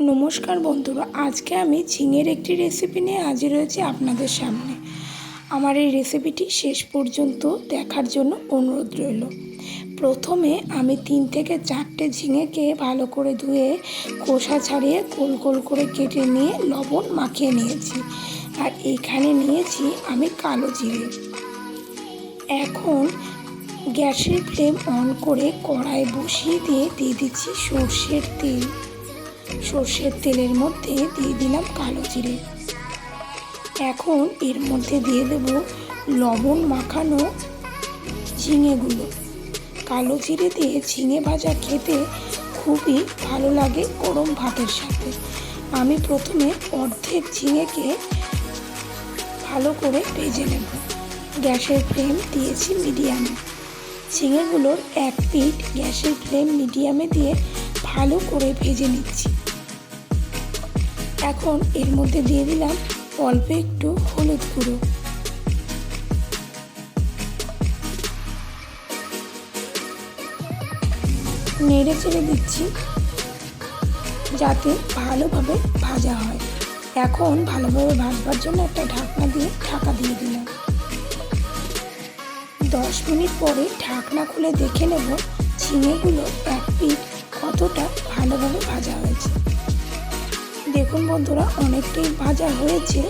নমস্কার বন্ধুরা, আজকে আমি ঝিঙের একটি রেসিপি নিয়ে হাজির হয়েছি আপনাদের সামনে। আমার এই রেসিপিটি শেষ পর্যন্ত দেখার জন্য অনুরোধ রইল। প্রথমে আমি 3 থেকে 4টে ঝিঙেকে ভালো করে ধুয়ে খোসা ছাড়িয়ে গোল গোল করে কেটে নিয়ে লবণ মাখিয়ে নিয়েছি। আর এখানে নিয়েছি আমি কালো জিরে। এখন গ্যাসের ফ্লেম অন করে কড়াই বসিয়ে দিয়ে দিচ্ছি সর্ষের তেল। সর্ষের তেলের মধ্যে দিয়ে দিলাম কালো জিরে। এখন এর মধ্যে দিয়ে দেব লবণ মাখানো ঝিঙেগুলো। কালো জিরে দিয়ে ঝিঙে ভাজা খেতে খুবই ভালো লাগে গরম ভাতের সাথে। আমি প্রথমে অর্ধেক ঝিঙেকে ভালো করে ভেজে নেব। গ্যাসের ফ্লেম দিয়েছি মিডিয়ামে। ঝিঙেগুলোর এক পিঠ গ্যাসের ফ্লেম মিডিয়ামে দিয়ে ভালো করে ভেজে নিচ্ছি। এখন এর মধ্যে দিয়ে দিলাম অল্প একটু হলুদ গুঁড়ো। নেড়ে চেড়ে দিচ্ছি যাতে ভালোভাবে ভাজা হয়। এখন ভালোভাবে ভাজবার জন্য একটা ঢাকনা দিয়ে ঢাকা দিয়ে দিলাম। 10 মিনিট পরে ঢাকনা খুলে দেখে নেব ঝিঙেগুলো এক পিঠ কতটা ভালোভাবে ভাজা হয়েছে। দেখুন বন্ধুরা, অনেকটাই ভাজা হয়েছে,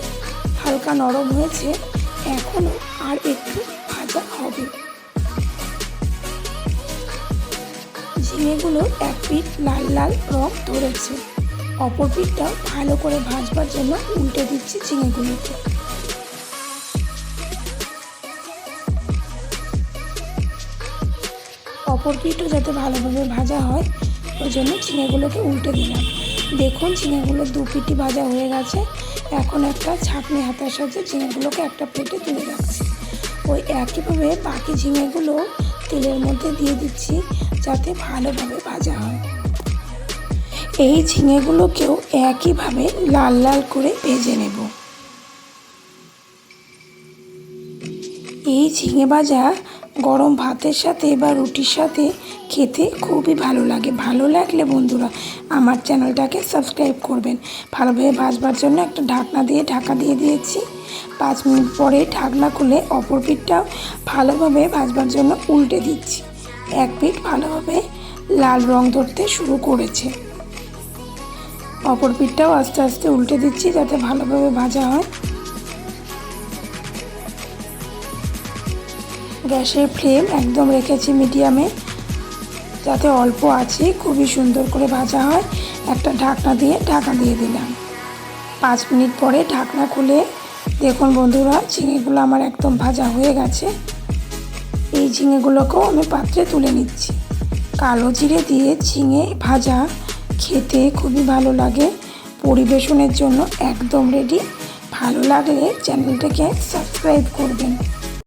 হালকা নরম হয়েছে। এখনও আর একটু ভাজা হবে। ঝিঙেগুলোর এক পিঠ লাল লাল রং ধরেছে। অপর পিঠটাও ভালো করে ভাজবার জন্য উল্টে দিচ্ছি ঝিঙেগুলোকে। অপর পিঠও যাতে ভালোভাবে ভাজা হয় ওই জন্য ঝিঙেগুলোকে উল্টে দিলাম। দেখুন ঝিঙেগুলো দু পিঠই ভাজা হয়ে গেছে। এখন একটা ছাঁকনি হাতার সাহায্যে ঝিঙেগুলোকে একটা প্লেটে তুলে রাখছি। ওই একইভাবে বাকি ঝিঙেগুলো তেলের মধ্যে দিয়ে দিচ্ছি যাতে ভালোভাবে ভাজা হয়। এই ঝিঙেগুলোকেও একইভাবে লাল লাল করে ভেজে নেব। এই ঝিঙে ভাজা গরম ভাতের সাথে বা রুটির সাথে খেতে খুবই ভালো লাগে। ভালো লাগলে বন্ধুরা আমার চ্যানেলটাকে সাবস্ক্রাইব করবেন। ভালোভাবে ভাজবার জন্য একটা ঢাকনা দিয়ে ঢাকা দিয়ে দিয়েছি। 5 মিনিট পরে ঢাকনা খুলে অপর পিঠটাও ভালোভাবে ভাজবার জন্য উল্টে দিচ্ছি। এক পিঠ ভালোভাবে লাল রং ধরতে শুরু করেছে। অপর পিঠটাও আস্তে আস্তে উল্টে দিচ্ছি যাতে ভালোভাবে ভাজা হয়। গ্যাসের ফ্লেম একদম রেখেছি মিডিয়ামে যাতে অল্প আছে খুবই সুন্দর করে ভাজা হয়। একটা ঢাকনা দিয়ে ঢাকা দিয়ে দিলাম। 5 মিনিট পরে ঢাকনা খুলে দেখুন বন্ধুরা ঝিঙেগুলো আমার একদম ভাজা হয়ে গেছে। এই ঝিঙেগুলোকেও আমি পাত্রে তুলে নিচ্ছি। কালো জিরে দিয়ে ঝিঙে ভাজা খেতে খুবই ভালো লাগে। পরিবেশনের জন্য একদম রেডি। ভালো লাগলে চ্যানেলটাকে সাবস্ক্রাইব করবেন।